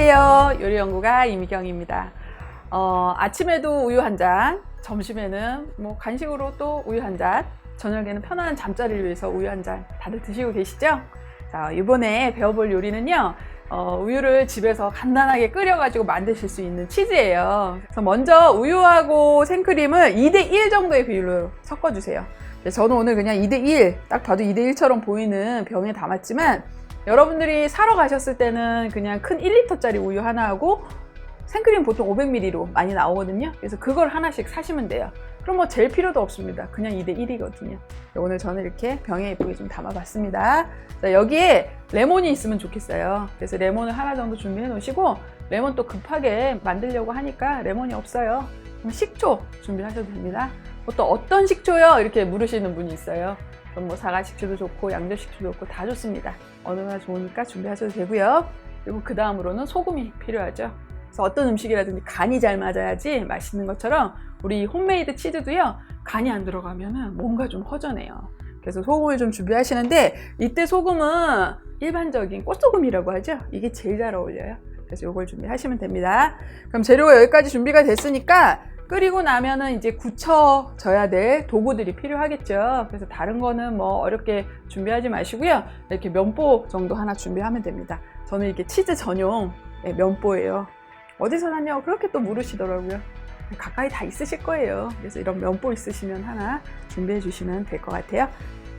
안녕하세요. 요리연구가 이미경입니다. 아침에도 우유 한 잔, 점심에는 뭐 간식으로 또 우유 한 잔, 저녁에는 편안한 잠자리를 위해서 우유 한 잔 다들 드시고 계시죠? 자, 이번에 배워볼 요리는요, 우유를 집에서 간단하게 끓여가지고 만드실 수 있는 치즈예요. 그래서 먼저 우유하고 생크림을 2대1 정도의 비율로 섞어주세요. 저는 오늘 그냥 2대1, 딱 봐도 2대1처럼 보이는 병에 담았지만, 여러분들이 사러 가셨을 때는 그냥 큰 1리터짜리 우유 하나하고 생크림 보통 500ml로 많이 나오거든요. 그래서 그걸 하나씩 사시면 돼요. 그럼 뭐 잴 필요도 없습니다. 그냥 2대1이거든요. 오늘 저는 이렇게 병에 예쁘게 좀 담아봤습니다. 자, 여기에 레몬이 있으면 좋겠어요. 그래서 레몬을 하나 정도 준비해 놓으시고, 레몬 또 급하게 만들려고 하니까 레몬이 없어요. 그럼 식초 준비하셔도 됩니다. 또 어떤 식초요? 이렇게 물으시는 분이 있어요. 그럼 뭐 사과 식초도 좋고 양조 식초도 좋고 다 좋습니다. 어느 나 좋으니까 준비하셔도 되고요. 그리고 그 다음으로는 소금이 필요하죠. 그래서 어떤 음식이라든지 간이 잘 맞아야지 맛있는 것처럼 우리 홈메이드 치즈도요, 간이 안 들어가면은 뭔가 좀 허전해요. 그래서 소금을 좀 준비하시는데, 이때 소금은 일반적인 꽃소금이라고 하죠. 이게 제일 잘 어울려요. 그래서 이걸 준비하시면 됩니다. 그럼 재료가 여기까지 준비가 됐으니까 끓이고 나면은 이제 굳혀져야 될 도구들이 필요하겠죠. 그래서 다른 거는 뭐 어렵게 준비하지 마시고요. 이렇게 면보 정도 하나 준비하면 됩니다. 저는 이렇게 치즈 전용 면보예요. 어디서 샀냐고 그렇게 또 물으시더라고요. 가까이 다 있으실 거예요. 그래서 이런 면보 있으시면 하나 준비해 주시면 될 것 같아요.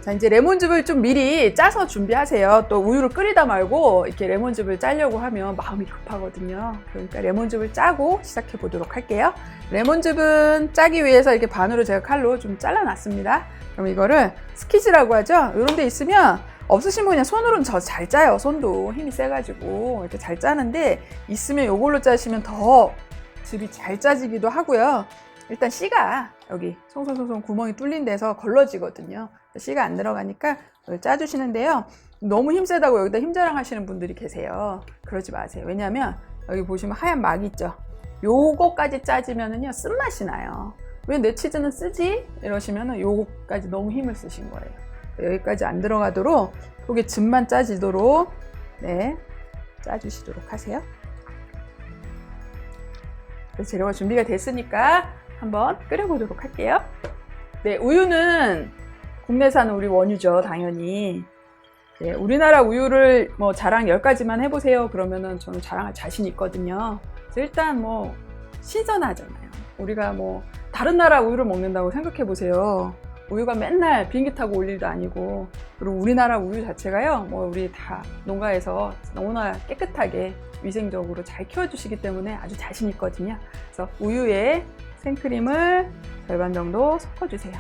자, 이제 레몬즙을 좀 미리 짜서 준비하세요. 또 우유를 끓이다 말고 이렇게 레몬즙을 짜려고 하면 마음이 급하거든요. 그러니까 레몬즙을 짜고 시작해 보도록 할게요. 레몬즙은 짜기 위해서 이렇게 반으로 제가 칼로 좀 잘라놨습니다. 그럼 이거를 스키즈라고 하죠. 이런 데 있으면, 없으신 분 그냥 손으로는 잘 짜요. 손도 힘이 세가지고 이렇게 잘 짜는데, 있으면 이걸로 짜시면 더 즙이 잘 짜지기도 하고요. 일단 씨가 여기 송송송송 구멍이 뚫린 데서 걸러지거든요. 씨가 안 들어가니까 짜주시는데요. 너무 힘세다고 여기다 힘자랑 하시는 분들이 계세요. 그러지 마세요. 왜냐면 여기 보시면 하얀 막 있죠. 요거까지 짜지면은요, 쓴맛이 나요. 왜 내 치즈는 쓰지? 이러시면은 요거까지 너무 힘을 쓰신 거예요. 여기까지 안 들어가도록, 여기 즙만 짜지도록, 네, 짜주시도록 하세요. 그래서 재료가 준비가 됐으니까 한번 끓여보도록 할게요. 네, 우유는 국내산 우리 원유죠, 당연히. 네, 우리나라 우유를 뭐 자랑 10가지만 해보세요. 그러면은 저는 자랑할 자신 있거든요. 그래서 일단 뭐 신선하잖아요. 우리가 뭐 다른 나라 우유를 먹는다고 생각해 보세요. 우유가 맨날 비행기 타고 올 일도 아니고, 그리고 우리나라 우유 자체가요, 뭐 우리 다 농가에서 너무나 깨끗하게 위생적으로 잘 키워주시기 때문에 아주 자신 있거든요. 그래서 우유에 생크림을 절반 정도 섞어주세요.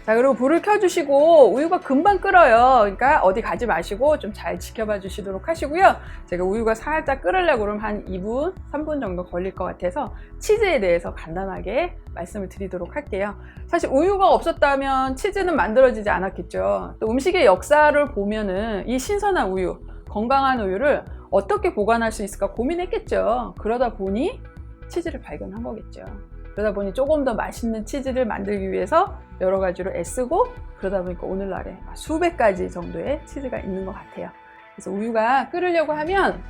자, 그리고 불을 켜주시고, 우유가 금방 끓어요. 그러니까 어디 가지 마시고 좀 잘 지켜봐 주시도록 하시고요. 제가 우유가 살짝 끓으려고 그러면 한 2분, 3분 정도 걸릴 것 같아서 치즈에 대해서 간단하게 말씀을 드리도록 할게요. 사실 우유가 없었다면 치즈는 만들어지지 않았겠죠. 또 음식의 역사를 보면은 이 신선한 우유, 건강한 우유를 어떻게 보관할 수 있을까 고민했겠죠. 그러다 보니 치즈를 발견한 거겠죠. 그러다 보니 조금 더 맛있는 치즈를 만들기 위해서 여러 가지로 애쓰고, 그러다 보니까 오늘날에 수백 가지 정도의 치즈가 있는 것 같아요. 그래서 우유가 끓으려고 하면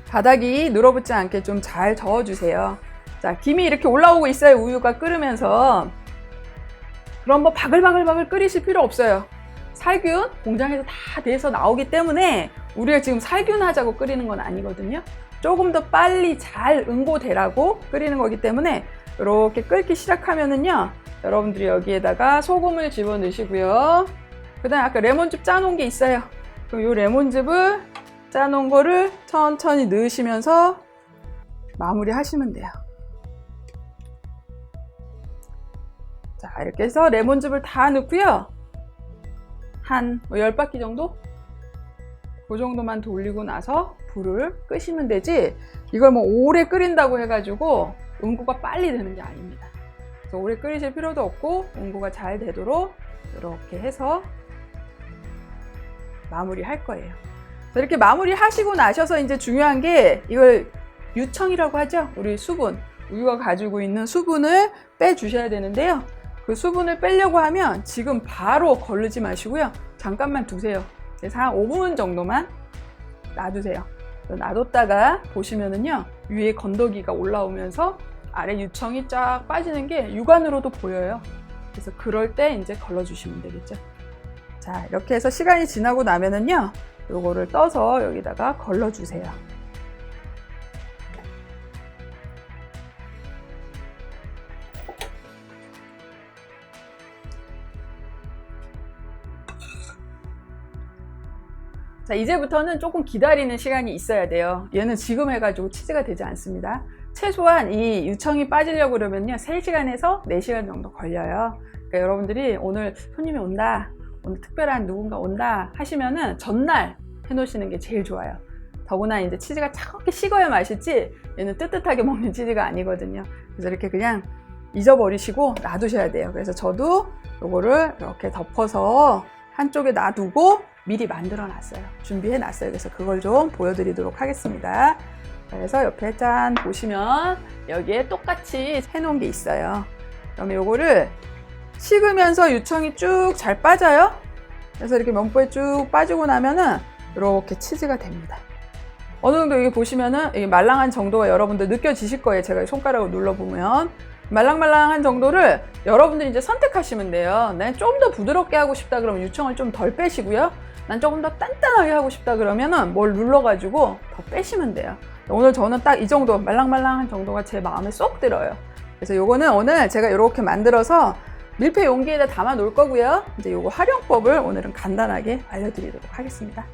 바닥이 늘어붙지 않게 좀 잘 저어주세요. 자, 김이 이렇게 올라오고 있어요. 우유가 끓으면서. 그럼 뭐 바글바글 끓이실 필요 없어요. 살균 공장에서 다 돼서 나오기 때문에 우리가 지금 살균하자고 끓이는 건 아니거든요. 조금 더 빨리 잘 응고되라고 끓이는 거기 때문에 이렇게 끓기 시작하면은요, 여러분들이 여기에다가 소금을 집어 넣으시고요. 그 다음에 아까 레몬즙 짜놓은 게 있어요. 그럼 이 레몬즙을 짜놓은 거를 천천히 넣으시면서 마무리 하시면 돼요. 자, 이렇게 해서 레몬즙을 다 넣고요. 한 10바퀴 정도? 그 정도만 돌리고 나서 불을 끄시면 되지, 이걸 뭐 오래 끓인다고 해가지고 응고가 빨리 되는 게 아닙니다. 그래서 오래 끓이실 필요도 없고, 응고가 잘 되도록 이렇게 해서 마무리 할 거예요. 이렇게 마무리 하시고 나셔서 이제 중요한 게, 이걸 유청이라고 하죠. 우리 수분, 우유가 가지고 있는 수분을 빼주셔야 되는데요. 그 수분을 빼려고 하면 지금 바로 거르지 마시고요. 잠깐만 두세요. 그래서 한 5분 정도만 놔두세요. 놔뒀다가 보시면은요, 위에 건더기가 올라오면서 아래 유청이 쫙 빠지는 게 육안으로도 보여요. 그래서 그럴 때 이제 걸러주시면 되겠죠. 자, 이렇게 해서 시간이 지나고 나면은요, 요거를 떠서 여기다가 걸러주세요. 자, 이제부터는 조금 기다리는 시간이 있어야 돼요. 얘는 지금 해가지고 치즈가 되지 않습니다. 최소한 이 유청이 빠지려고 그러면요, 3시간에서 4시간 정도 걸려요. 그러니까 여러분들이 오늘 손님이 온다, 오늘 특별한 누군가 온다 하시면은 전날 해놓으시는 게 제일 좋아요. 더구나 이제 치즈가 차갑게 식어야 맛있지, 얘는 뜨뜻하게 먹는 치즈가 아니거든요. 그래서 이렇게 그냥 잊어버리시고 놔두셔야 돼요. 그래서 저도 요거를 이렇게 덮어서 한쪽에 놔두고 미리 만들어 놨어요. 준비해 놨어요. 그래서 그걸 좀 보여드리도록 하겠습니다. 그래서 옆에 짠 보시면 여기에 똑같이 해놓은 게 있어요. 그러면 요거를 식으면서 유청이 쭉 잘 빠져요. 그래서 이렇게 면보에 쭉 빠지고 나면은 이렇게 치즈가 됩니다. 어느 정도 여기 보시면은 이게 말랑한 정도가 여러분들 느껴지실 거예요. 제가 손가락으로 눌러보면 말랑말랑한 정도를 여러분들이 이제 선택하시면 돼요. 난 좀 더 부드럽게 하고 싶다 그러면 유청을 좀 덜 빼시고요. 난 조금 더 단단하게 하고 싶다 그러면은 뭘 눌러가지고 더 빼시면 돼요. 오늘 저는 딱 이 정도 말랑말랑한 정도가 제 마음에 쏙 들어요. 그래서 요거는 오늘 제가 이렇게 만들어서 밀폐 용기에다 담아 놓을 거고요. 이제 요거 활용법을 오늘은 간단하게 알려드리도록 하겠습니다.